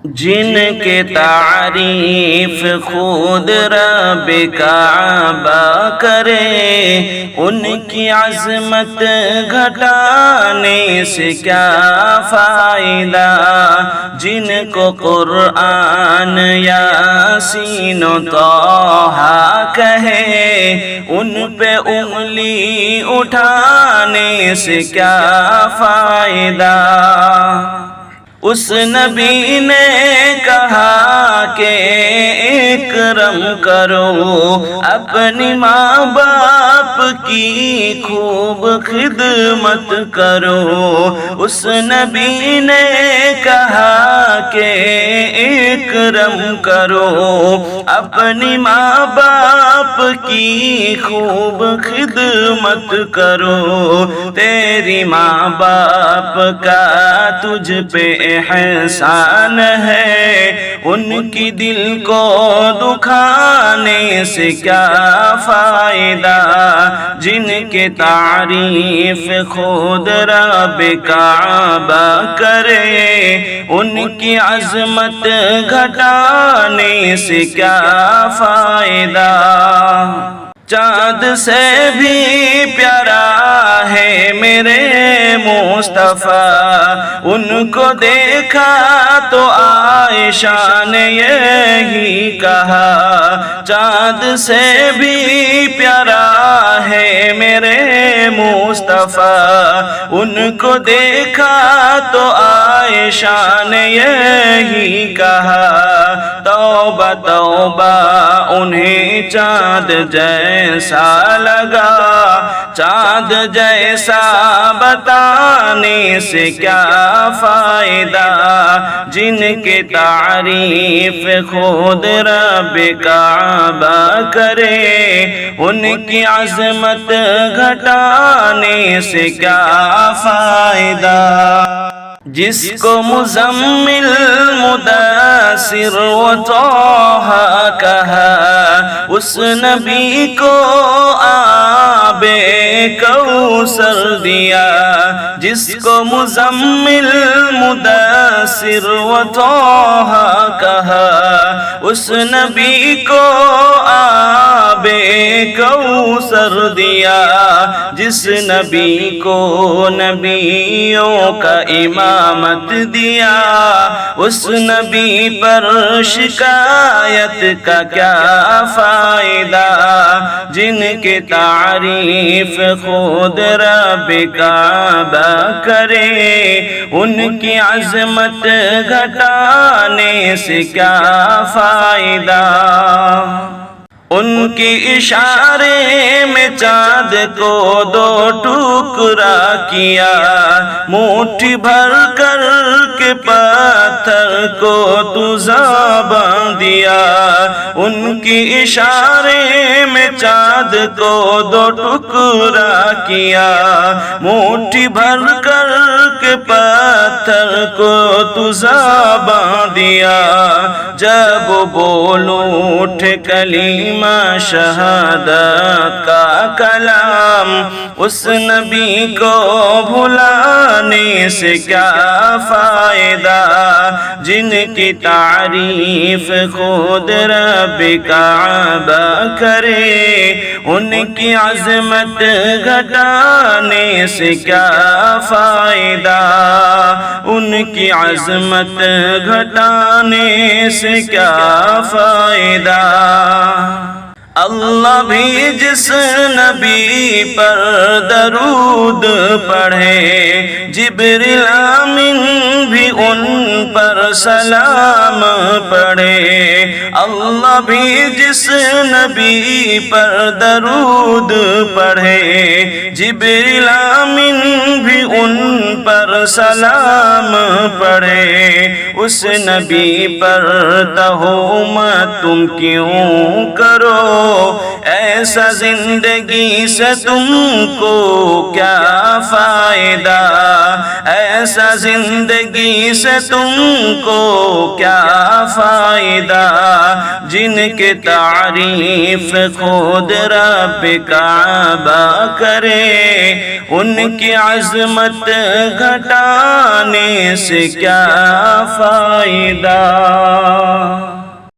جن کے تعریف خود رب کعبہ کرے، ان کی عظمت گھٹانے سے کیا فائدہ۔ جن کو قرآن یاسین و طٰہٰ کہے، ان پہ انگلی اٹھانے سے کیا فائدہ۔ اس نبی نے کہا کہ اکرم کرو، اپنی ماں باپ کی خوب خدمت کرو۔ اس نبی نے کہا کہ اکرم کرو، اپنی ماں باپ کی خوب خدمت کرو۔ تیری ماں باپ کا تجھ پہ احسان ہے، ان کی دل کو دکھانے سے کیا فائدہ۔ جن کے تعریف خود رب کعبہ کرے، ان کی عظمت گھٹانے سے کیا فائدہ۔ چاند سے بھی پیارا ہے میرے مصطفیٰ، ان کو دیکھا تو عائشہ نے یہی کہا۔ چاند سے بھی پیارا ہے میرے مصطفیٰ، ان کو دیکھا تو عائشہ نے یہی کہا۔ توبہ توبہ انہیں چاند جیسا لگا، چاند جیسا بتانے سے کیا فائدہ۔ جن کے تعریف خود رب کعبہ کرے، ان کی عظمت گھٹانے سے کیا فائدہ۔ جس کو مزمل مدثر و طٰہٰ کہا، اس نبی کو آب کوثر دیا۔ جس کو مزمل مدثر و طٰہٰ کہا، اس نبی کو آب کوثر دیا۔ جس نبی کو نبیوں کا امامت دیا، اس نبی پر شکایت کا کیا فائدہ۔ جن کے تعریف خود رب کعبہ کرے، ان کی عظمت گھٹانے سے کیا فائدہ۔ ان کی اشارے میں چاند کو دو ٹکڑا کیا، مٹھی بھر کر کے پتھر کو تو زباں دیا۔ ان کی اشارے میں چاند کو دو ٹکڑا کیا، مٹھی بھر کر کے پتھر کو تو زباں دیا۔ جب بولوں اٹھ کلمہ شہادت کا کلام، اس نبی کو بھلانے سے کیا فائدہ۔ جن کی تعریف خود رب کعبہ کرے، ان کی عظمت گھٹانے سے کیا فائدہ۔ ان کی عظمت گھٹانے سے کیا فائدہ۔ اللہ بھی جس نبی پر درود پڑھے، جبریل امین بھی ان پر سلام پڑھے۔ اللہ بھی جس نبی پر درود پڑھے، جبریل امین بھی ان پر سلام پڑھے۔ اس نبی پر تہمت تم کیوں کرو، ایسا زندگی سے تم کو کیا فائدہ، ایسا زندگی سے تم کو کیا فائدہ، جن کے تعریف خود رب کعبہ کرے، ان کی عظمت گھٹانے سے کیا فائدہ۔